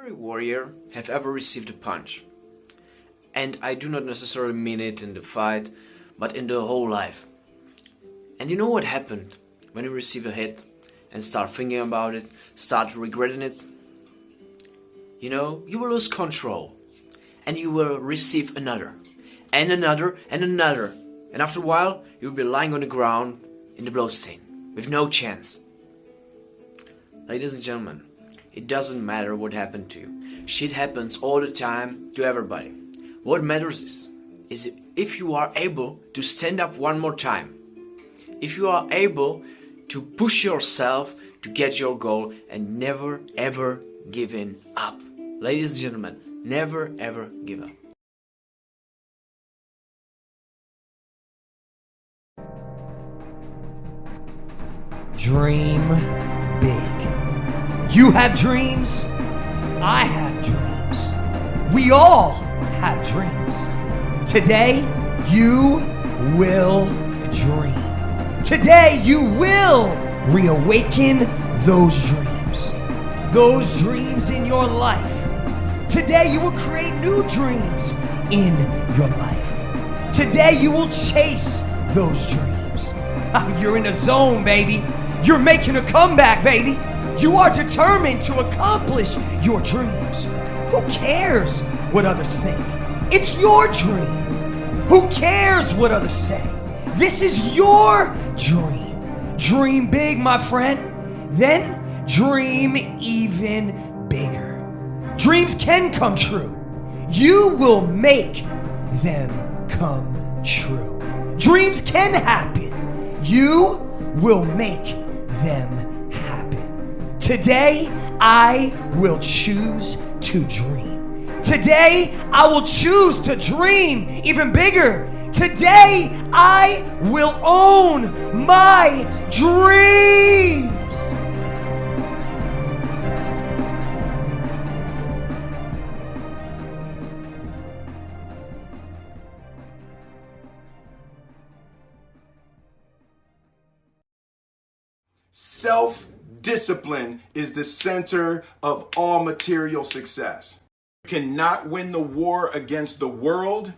Every warrior have ever received a punch. And I do not necessarily mean it in the fight, but in the whole life. And you know what happened when you receive a hit and start thinking about it, start regretting it? You know, you will lose control. And you will receive another. And another and another. And after a while, you'll be lying on the ground in the blood stain, with no chance. Ladies and gentlemen, it doesn't matter what happened to you. Shit happens all the time to everybody. What matters is if you are able to stand up one more time. If you are able to push yourself to get your goal and never ever giving up. Ladies and gentlemen, never ever give up. Dream big. You have dreams. I have dreams. We all have dreams. Today, you will dream. Today, you will reawaken those dreams. Those dreams in your life. Today, you will create new dreams in your life. Today, you will chase those dreams. You're in a zone, baby. You're making a comeback, baby. You are determined to accomplish your dreams. Who cares what others think? It's your dream. Who cares what others say? This is your dream. Dream big, my friend. Then dream even bigger. Dreams can come true. You will make them come true. Dreams can happen. You will make them happen. Today, I will choose to dream. Today, I will choose to dream even bigger. Today, I will own my dreams. Self-discipline is the center of all material success. You cannot win the war against the world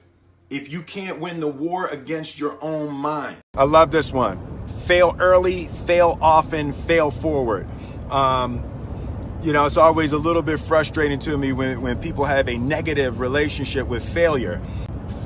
if you can't win the war against your own mind. I love this one. Fail early, fail often, fail forward. It's always a little bit frustrating to me when people have a negative relationship with failure.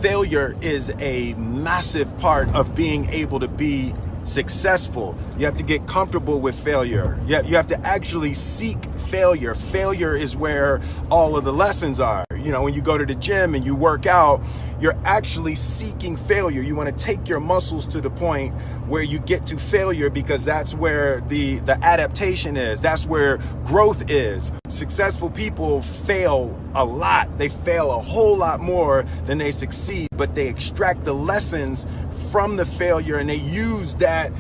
Failure is a massive part of being able to be successful. You have to get comfortable with failure. You have to actually seek failure. Failure is where all of the lessons are. When you go to the gym and you work out, you're actually seeking failure. You want to take your muscles to the point where you get to failure because that's where the adaptation is. That's where growth is. Successful people fail a lot. They fail a whole lot more than they succeed, but they extract the lessons from the failure and they use that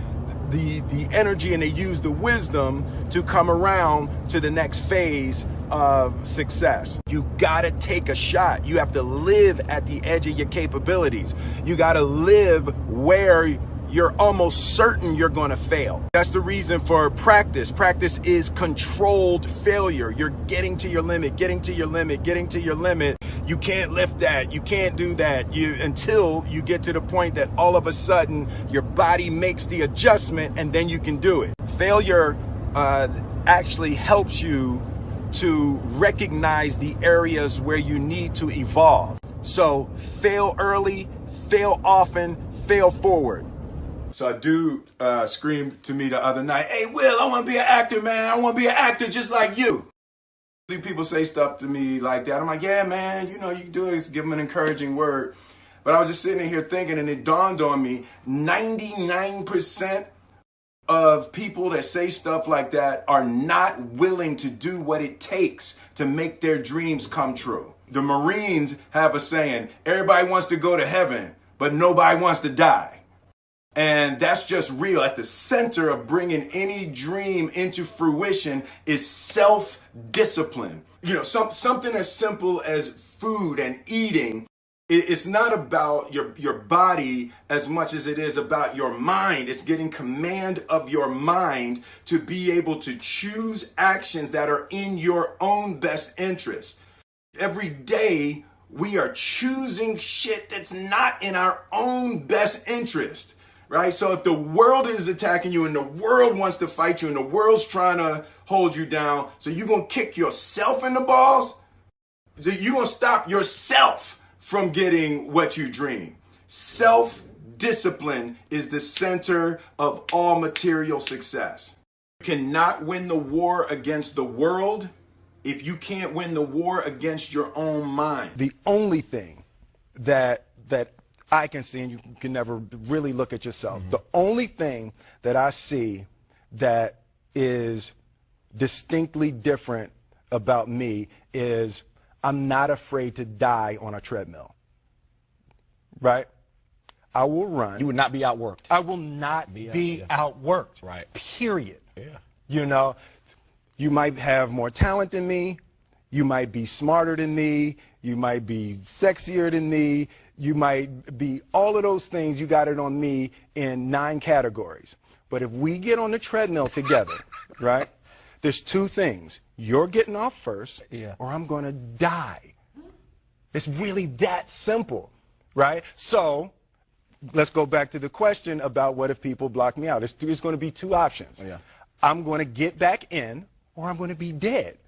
the energy and they use the wisdom to come around to the next phase of success. You gotta take a shot. You have to live at the edge of your capabilities. You gotta live where you're almost certain you're gonna fail. That's the reason for practice. Practice is controlled failure. You're getting to your limit, getting to your limit, getting to your limit. You can't lift that. You can't do that until you get to the point that all of a sudden your body makes the adjustment and then you can do it. Failure actually helps you to recognize the areas where you need to evolve. So fail early, fail often, fail forward. So a dude screamed to me the other night, "Hey, Will, I want to be an actor, man. I want to be an actor just like you." People say stuff to me like that. I'm like, yeah, man, you can do it. Give them an encouraging word. But I was just sitting in here thinking, and it dawned on me, 99% of people that say stuff like that are not willing to do what it takes to make their dreams come true. The Marines have a saying, everybody wants to go to heaven, but nobody wants to die. And that's just real. At the center of bringing any dream into fruition is self-discipline. Something as simple as food and eating It's not about your body as much as it is about your mind. It's getting command of your mind to be able to choose actions that are in your own best interest. Every day, we are choosing shit that's not in our own best interest, right? So if the world is attacking you and the world wants to fight you and the world's trying to hold you down, so you're going to kick yourself in the balls? So you're going to stop yourself from getting what you dream. Self-discipline is the center of all material success. You cannot win the war against the world if you can't win the war against your own mind. The only thing that I can see, and you can never really look at yourself, the only thing that I see that is distinctly different about me is I'm not afraid to die on a treadmill, right? I will run. You would not be outworked. I will not be outworked, right? Period. Yeah. You know, you might have more talent than me. You might be smarter than me. You might be sexier than me. You might be all of those things. You got it on me in 9 categories. But if we get on the treadmill together, right, there's 2 things. You're getting off first, or I'm going to die. It's really that simple, right? So let's go back to the question about what if people block me out. There's going to be 2 options. I'm going to get back in, or I'm going to be dead.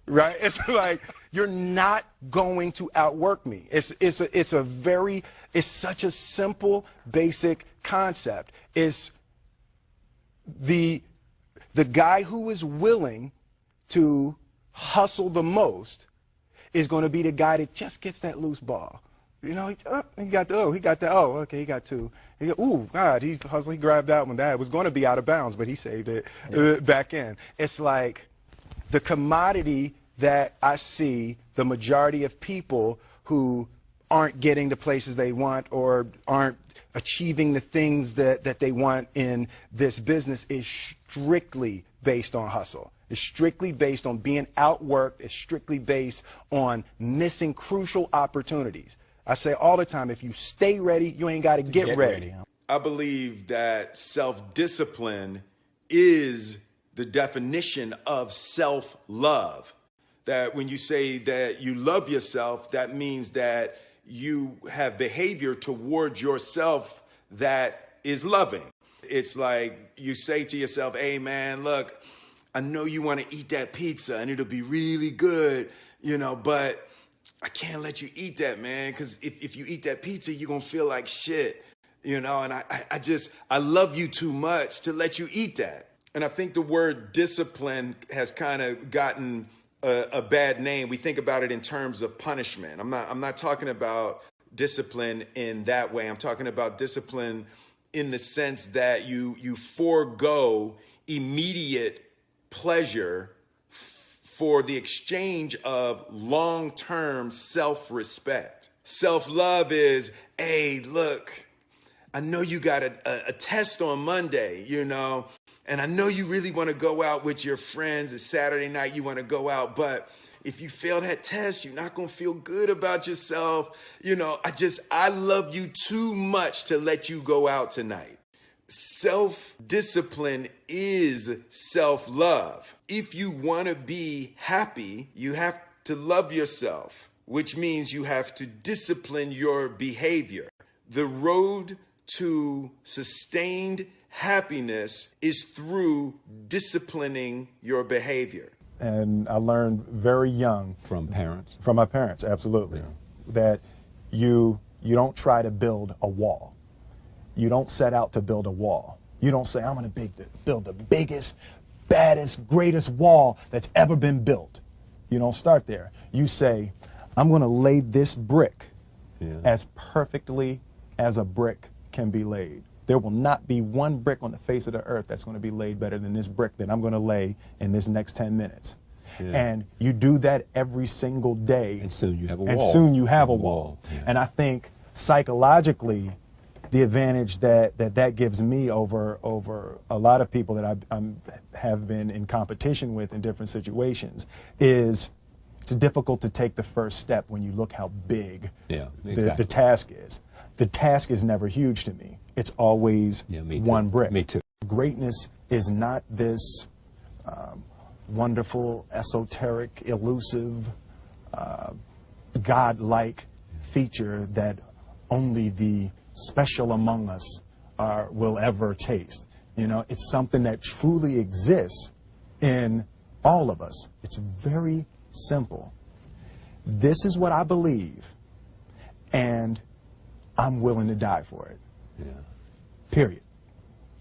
Right? It's like you're not going to outwork me. It's such a simple, basic concept. It's the guy who is willing to hustle the most is going to be the guy that just gets that loose ball. You know, he got 2. Ooh, God, he grabbed that one. That was going to be out of bounds, but he saved it back in. It's like the commodity that I see the majority of people who aren't getting the places they want or aren't achieving the things that they want in this business is strictly based on hustle. It's strictly based on being outworked. It's strictly based on missing crucial opportunities. I say all the time, if you stay ready, you ain't got to get ready. I believe that self-discipline is the definition of self-love. That when you say that you love yourself, that means that you have behavior towards yourself that is loving. It's like you say to yourself, hey man, look, I know you want to eat that pizza and it'll be really good, you know, but I can't let you eat that, man, because if you eat that pizza, you're going to feel like shit, you know, and I love you too much to let you eat that. And I think the word discipline has kind of gotten a bad name. We think about it in terms of punishment. I'm not talking about discipline in that way. I'm talking about discipline in the sense that you forego immediate pleasure for the exchange of long-term self-respect. Self-love is, hey, look, I know you got a test on Monday, you know, and I know you really want to go out with your friends. It's Saturday night, you want to go out, but if you fail that test, you're not going to feel good about yourself. You know, I love you too much to let you go out tonight. Self-discipline is self-love. If you want to be happy, you have to love yourself, which means you have to discipline your behavior. The road to sustained happiness is through disciplining your behavior. And I learned very young from parents. From my parents, absolutely, that you don't try to build a wall. You don't set out to build a wall. You don't say, I'm going to build the biggest, baddest, greatest wall that's ever been built. You don't start there. You say, I'm going to lay this brick as perfectly as a brick can be laid. There will not be one brick on the face of the earth that's going to be laid better than this brick that I'm going to lay in this next 10 minutes. And you do that every single day. And soon you have a wall. And soon you have a wall. And I think psychologically, the advantage that gives me over a lot of people that I have been in competition with in different situations is It's difficult to take the first step when you look how big the task is. The task is never huge to me. It's always one brick. Me too. Greatness is not this wonderful, esoteric, elusive, God-like feature that only the special among us will ever taste. You know, it's something that truly exists in all of us. It's very simple. This is what I believe, and I'm willing to die for it. Yeah. Period.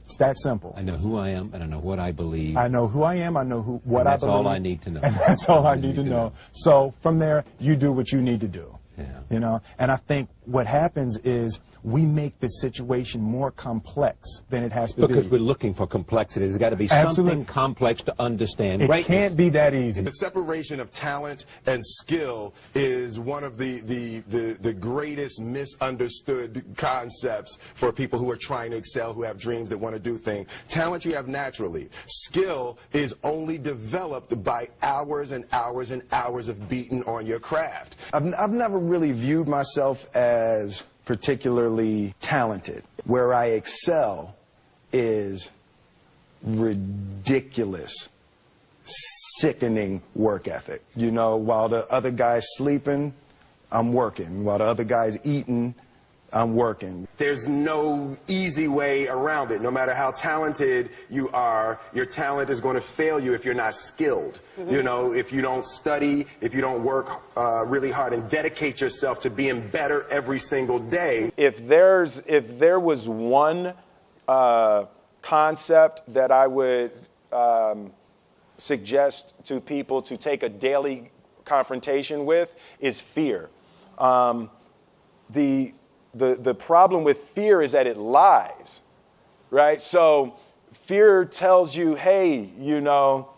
It's that simple. I know who I am, and I know what I believe. I know who I am, I know what I believe. That's all I need to know. And that's all I need to know. So from there, you do what you need to do. Yeah. You know, and I think what happens is we make the situation more complex than it has to be. Because we're looking for complexity. There's got to be something complex to understand. It can't be that easy. The separation of talent and skill is one of the greatest misunderstood concepts for people who are trying to excel, who have dreams, that want to do things. Talent you have naturally. Skill is only developed by hours and hours and hours of beating on your craft. I've never really viewed myself as particularly talented. Where I excel is ridiculous, sickening work ethic. You know, while the other guy's sleeping, I'm working. While the other guy's eating, I'm working. There's no easy way around it. No matter how talented you are, your talent is going to fail you if you're not skilled. You know, if you don't study, if you don't work really hard and dedicate yourself to being better every single day. If there was one concept that I would suggest to people to take a daily confrontation with, is fear. The problem with fear is that it lies, right? So fear tells you, hey, you know,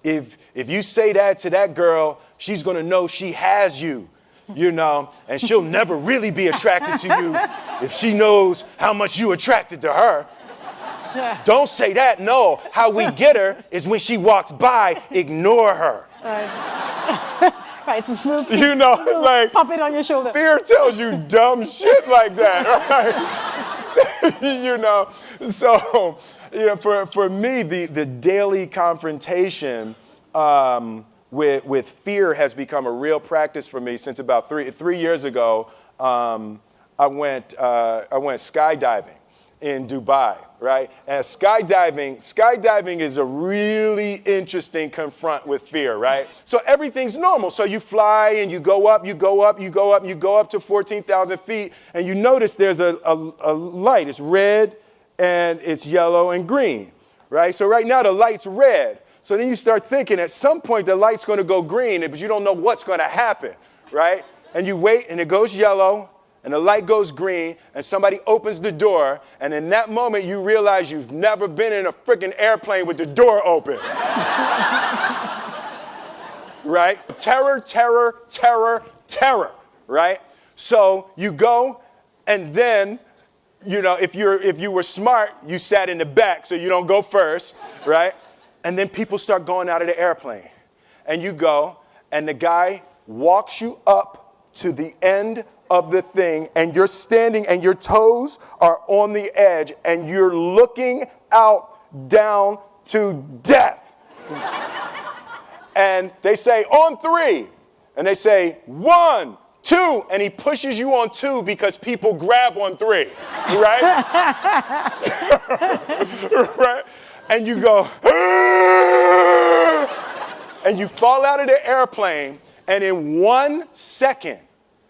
if you say that to that girl, she's going to know she has you, you know, and she'll never really be attracted to you if she knows how much you attracted to her. Don't say that. No, how we get her is when she walks by, ignore her. Right, it's a you know, it's like pop it on your shoulder. Fear tells you dumb shit like that, right? You know, so you know, for me, the daily confrontation with fear has become a real practice for me since about three years ago. I went skydiving in Dubai, right? And skydiving is a really interesting confront with fear, right? So everything's normal. So you fly and you go up to 14,000 feet, and you notice there's a light. It's red and it's yellow and green, right? So right now the light's red. So then you start thinking at some point the light's going to go green, but you don't know what's going to happen, right? And you wait and it goes yellow. And the light goes green, and somebody opens the door, and in that moment, you realize you've never been in a freaking airplane with the door open. Right? Terror, terror, terror, terror, right? So you go, and then, you know, if you were smart, you sat in the back, so you don't go first, right? And then people start going out of the airplane. And you go, and the guy walks you up to the end of the thing, and you're standing and your toes are on the edge and you're looking out down to death. And they say, on 3. And they say, 1, 2. And he pushes you on 2 because people grab on 3. Right? Right? And you go, and you fall out of the airplane, and in 1 second,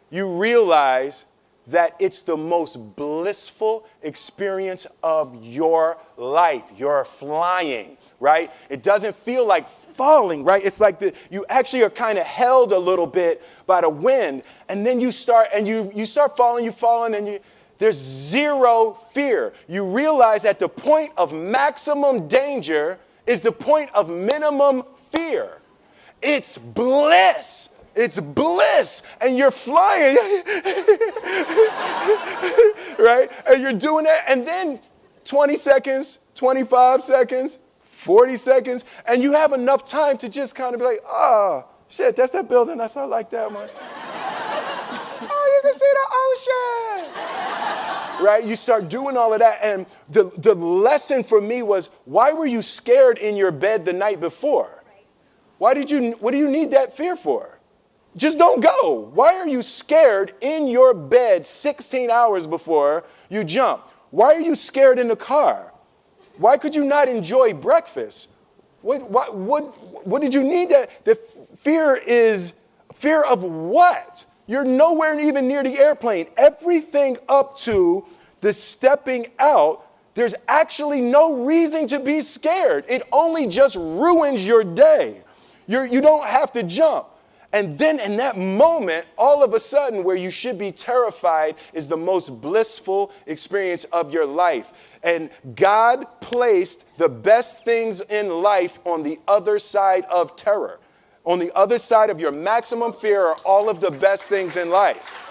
you realize that it's the most blissful experience of your life. You're flying, right? It doesn't feel like falling, right? It's like you actually are kind of held a little bit by the wind, and then you start falling, and there's zero fear. You realize that the point of maximum danger is the point of minimum fear. It's bliss. It's bliss, and you're flying, right? And you're doing that, and then 20 seconds, 25 seconds, 40 seconds, and you have enough time to just kind of be like, Shit, that's that building. I like that one. Oh, you can see the ocean. Right? You start doing all of that. And the lesson for me was, why were you scared in your bed the night before? What do you need that fear for? Just don't go. Why are you scared in your bed 16 hours before you jump? Why are you scared in the car? Why could you not enjoy breakfast? What did you need that? The fear is fear of what? You're nowhere even near the airplane. Everything up to the stepping out, there's actually no reason to be scared. It only just ruins your day. You don't have to jump. And then in that moment, all of a sudden, where you should be terrified is the most blissful experience of your life. And God placed the best things in life on the other side of terror. On the other side of your maximum fear are all of the best things in life.